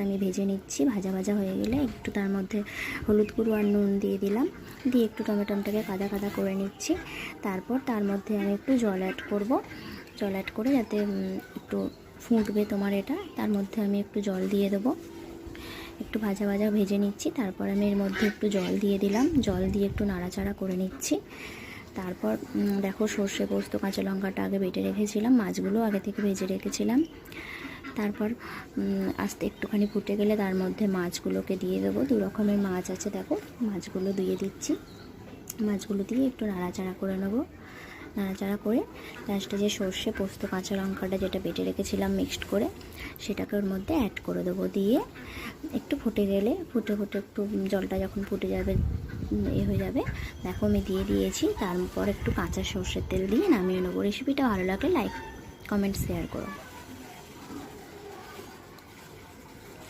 আমি ভেজে নিচ্ছি। ভাজা ভাজা হয়ে গেলে একটু তার মধ্যে হলুদ গুঁড়ো আর নুন দিয়ে দিলাম, দিয়ে একটু টমেটোটাকে কাদা কাদা করে নিচ্ছি। তারপর তার মধ্যে আমি একটু জল অ্যাড করব, জল অ্যাড করে যাতে একটু ফুটবে তোমার এটা, তার মধ্যে আমি একটু জল দিয়ে দেবো। একটু ভাজা ভাজা ভেজে নিচ্ছি, তারপর আমি এর মধ্যে একটু জল দিয়ে দিলাম, জল দিয়ে একটু নাড়াচাড়া করে নিচ্ছি। তারপর দেখো সর্ষে পোস্ত কাঁচা লঙ্কাটা আগে বেটে রেখেছিলাম, মাছগুলো আগে থেকে ভেজে রেখেছিলাম। তারপর আস্তে একটুখানি ফুটে গেলে তার মধ্যে মাছগুলোকে দিয়ে দেবো। দু রকমের মাছ আছে, দেখো মাছগুলো দিয়ে দিচ্ছি। মাছগুলো দিয়ে একটু নাড়াচাড়া করে নেবো। নাড়াচাড়া করে লাস্টে যে সর্ষে পোস্ত কাঁচা লঙ্কাটা যেটা বেটে রেখেছিলাম মিক্সড করে, সেটাকে ওর মধ্যে অ্যাড করে দেবো। দিয়ে একটু ফুটে গেলে ফুটে একটু জলটা যখন ফুটে যাবে হয়ে যাবে, দেখো আমি দিয়ে দিয়েছি। তারপর একটু কাঁচা সর্ষের তেল দিয়ে নামিয়ে নেবো। রেসিপিটা ভালো লাগলে লাইক কমেন্ট শেয়ার করো।